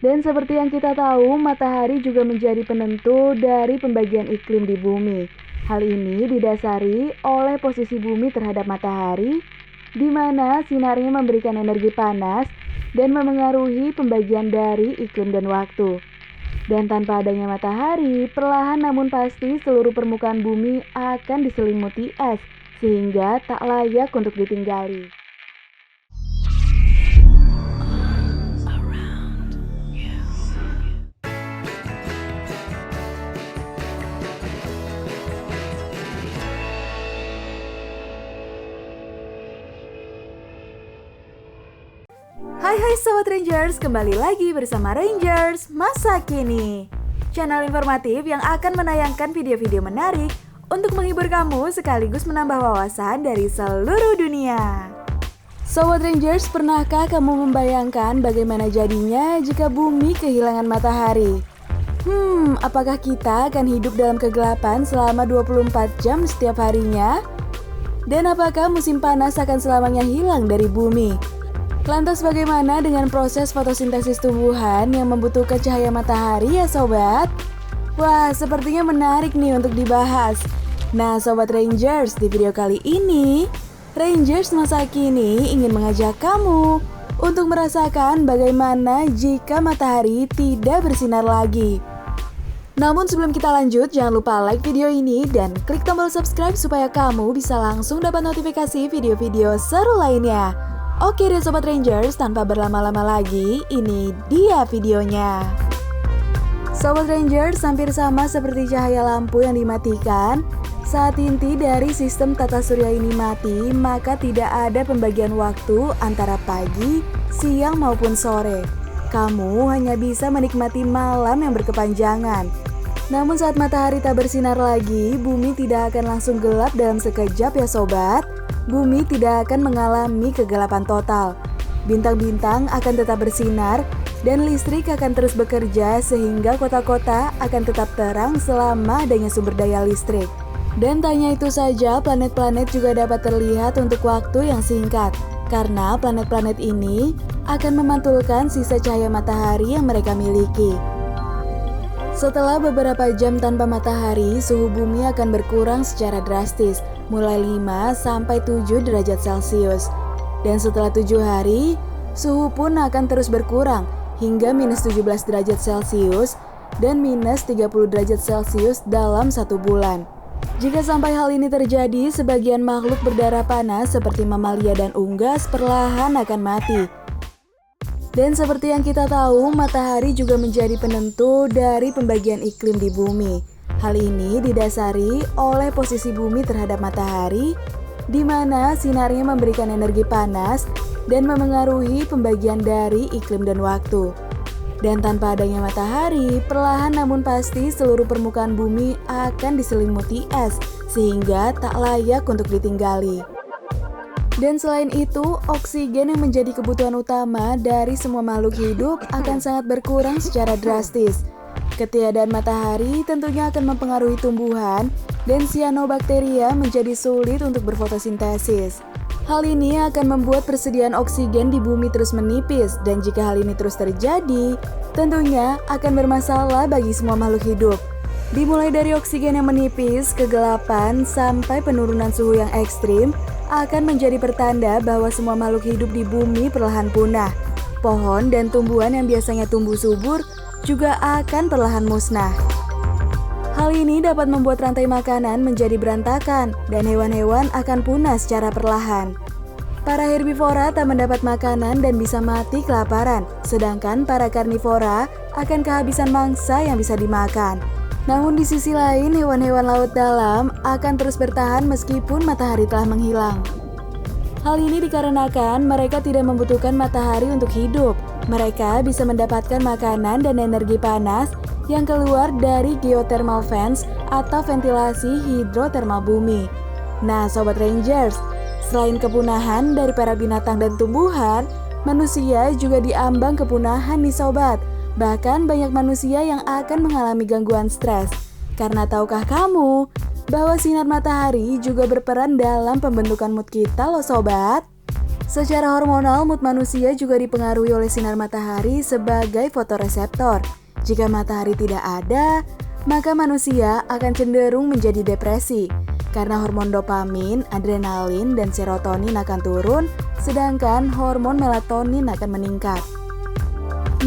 Dan seperti yang kita tahu, matahari juga menjadi penentu dari pembagian iklim di bumi. Hal ini didasari oleh posisi bumi terhadap matahari, di mana sinarnya memberikan energi panas dan memengaruhi pembagian dari iklim dan waktu. Dan tanpa adanya matahari, perlahan namun pasti seluruh permukaan bumi akan diselimuti es, sehingga tak layak untuk ditinggali. Hai Sobat Rangers, kembali lagi bersama Rangers Masa Kini, channel informatif yang akan menayangkan video-video menarik untuk menghibur kamu sekaligus menambah wawasan dari seluruh dunia. Sobat Rangers, pernahkah kamu membayangkan bagaimana jadinya jika bumi kehilangan matahari? Apakah kita akan hidup dalam kegelapan selama 24 jam setiap harinya? Dan apakah musim panas akan selamanya hilang dari bumi? Lantas bagaimana dengan proses fotosintesis tumbuhan yang membutuhkan cahaya matahari ya sobat? Wah, sepertinya menarik nih untuk dibahas. Nah Sobat Rangers, di video kali ini, Rangers Masa Kini ingin mengajak kamu untuk merasakan bagaimana jika matahari tidak bersinar lagi. Namun sebelum kita lanjut, jangan lupa like video ini dan klik tombol subscribe supaya kamu bisa langsung dapat notifikasi video-video seru lainnya. Oke deh Sobat Rangers, tanpa berlama-lama lagi, ini dia videonya. Sobat Rangers, hampir sama seperti cahaya lampu yang dimatikan. Saat inti dari sistem tata surya ini mati, maka tidak ada pembagian waktu antara pagi, siang maupun sore. Kamu hanya bisa menikmati malam yang berkepanjangan. Namun saat matahari tak bersinar lagi, bumi tidak akan langsung gelap dalam sekejap ya sobat. Bumi tidak akan mengalami kegelapan total. Bintang-bintang akan tetap bersinar dan listrik akan terus bekerja sehingga kota-kota akan tetap terang selama adanya sumber daya listrik. Dan tak hanya itu saja, planet-planet juga dapat terlihat untuk waktu yang singkat karena planet-planet ini akan memantulkan sisa cahaya matahari yang mereka miliki. Setelah beberapa jam tanpa matahari, suhu bumi akan berkurang secara drastis, mulai 5-7 derajat Celcius. Dan setelah 7 hari, suhu pun akan terus berkurang hingga minus 17 derajat Celcius dan minus 30 derajat Celcius dalam 1 bulan. Jika sampai hal ini terjadi, sebagian makhluk berdarah panas seperti mamalia dan unggas perlahan akan mati. Dan seperti yang kita tahu, matahari juga menjadi penentu dari pembagian iklim di bumi. Hal ini didasari oleh posisi bumi terhadap matahari, di mana sinarnya memberikan energi panas dan memengaruhi pembagian dari iklim dan waktu. Dan tanpa adanya matahari, perlahan namun pasti seluruh permukaan bumi akan diselimuti es, sehingga tak layak untuk ditinggali. Dan selain itu, oksigen yang menjadi kebutuhan utama dari semua makhluk hidup akan sangat berkurang secara drastis. Ketiadaan matahari tentunya akan mempengaruhi tumbuhan dan cyanobacteria menjadi sulit untuk berfotosintesis. Hal ini akan membuat persediaan oksigen di bumi terus menipis, dan jika hal ini terus terjadi, tentunya akan bermasalah bagi semua makhluk hidup. Dimulai dari oksigen yang menipis, kegelapan, sampai penurunan suhu yang ekstrim akan menjadi pertanda bahwa semua makhluk hidup di bumi perlahan punah. Pohon dan tumbuhan yang biasanya tumbuh subur juga akan perlahan musnah. Hal ini dapat membuat rantai makanan menjadi berantakan dan hewan-hewan akan punah secara perlahan. Para herbivora tak mendapat makanan dan bisa mati kelaparan, sedangkan para karnivora akan kehabisan mangsa yang bisa dimakan. Namun di sisi lain, hewan-hewan laut dalam akan terus bertahan meskipun matahari telah menghilang. Hal ini dikarenakan mereka tidak membutuhkan matahari untuk hidup. Mereka bisa mendapatkan makanan dan energi panas yang keluar dari geothermal vents atau ventilasi hidrotermal bumi. Nah Sobat Rangers, selain kepunahan dari para binatang dan tumbuhan, manusia juga diambang kepunahan nih Sobat. Bahkan banyak manusia yang akan mengalami gangguan stres. Karena tahukah kamu bahwa sinar matahari juga berperan dalam pembentukan mood kita loh Sobat? Secara hormonal, mood manusia juga dipengaruhi oleh sinar matahari sebagai fotoreseptor. Jika matahari tidak ada, maka manusia akan cenderung menjadi depresi. Karena hormon dopamin, adrenalin, dan serotonin akan turun, sedangkan hormon melatonin akan meningkat.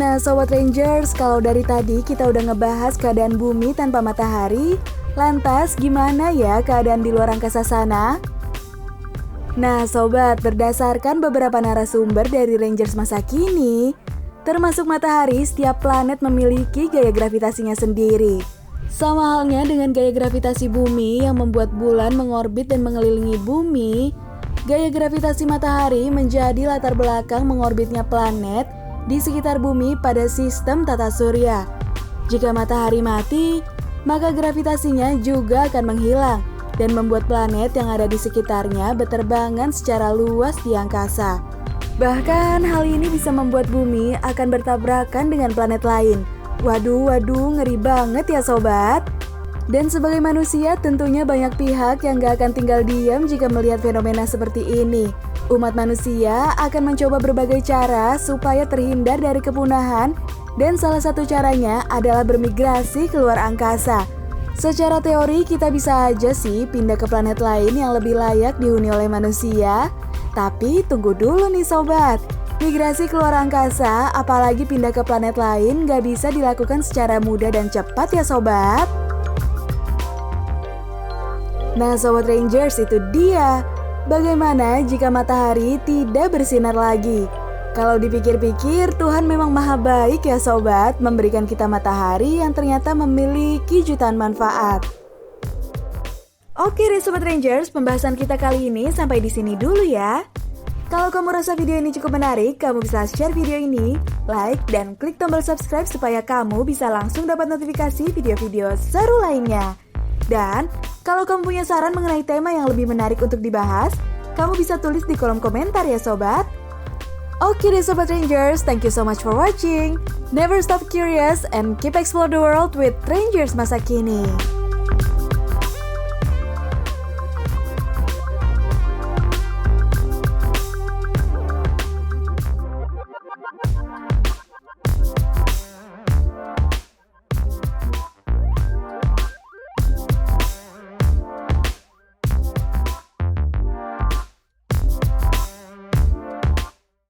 Nah Sobat Rangers, kalau dari tadi kita udah ngebahas keadaan bumi tanpa matahari, lantas gimana ya keadaan di luar angkasa sana? Nah Sobat, berdasarkan beberapa narasumber dari Rangers masa kini, termasuk matahari, setiap planet memiliki gaya gravitasinya sendiri. Sama halnya dengan gaya gravitasi bumi yang membuat bulan mengorbit dan mengelilingi bumi, gaya gravitasi matahari menjadi latar belakang mengorbitnya planet di sekitar bumi pada sistem tata surya. Jika matahari mati, maka gravitasinya juga akan menghilang dan membuat planet yang ada di sekitarnya berterbangan secara luas di angkasa. Bahkan hal ini bisa membuat bumi akan bertabrakan dengan planet lain. Waduh, ngeri banget ya Sobat. Dan sebagai manusia tentunya banyak pihak yang gak akan tinggal diam jika melihat fenomena seperti ini. Umat manusia akan mencoba berbagai cara supaya terhindar dari kepunahan, dan salah satu caranya adalah bermigrasi keluar angkasa. Secara teori kita bisa aja sih pindah ke planet lain yang lebih layak dihuni oleh manusia. Tapi tunggu dulu nih Sobat. Migrasi keluar angkasa, apalagi pindah ke planet lain, gak bisa dilakukan secara mudah dan cepat ya Sobat. Nah Sobat Rangers, itu dia. Bagaimana jika matahari tidak bersinar lagi? Kalau dipikir-pikir, Tuhan memang maha baik ya Sobat, memberikan kita matahari yang ternyata memiliki jutaan manfaat. Oke deh Sobat Rangers, pembahasan kita kali ini sampai di sini dulu ya. Kalau kamu rasa video ini cukup menarik, kamu bisa share video ini, like, dan klik tombol subscribe supaya kamu bisa langsung dapat notifikasi video-video seru lainnya. Dan, kalau kamu punya saran mengenai tema yang lebih menarik untuk dibahas, kamu bisa tulis di kolom komentar ya Sobat. Oke deh Sobat Rangers, thank you so much for watching. Never stop curious and keep explore the world with Rangers masa kini.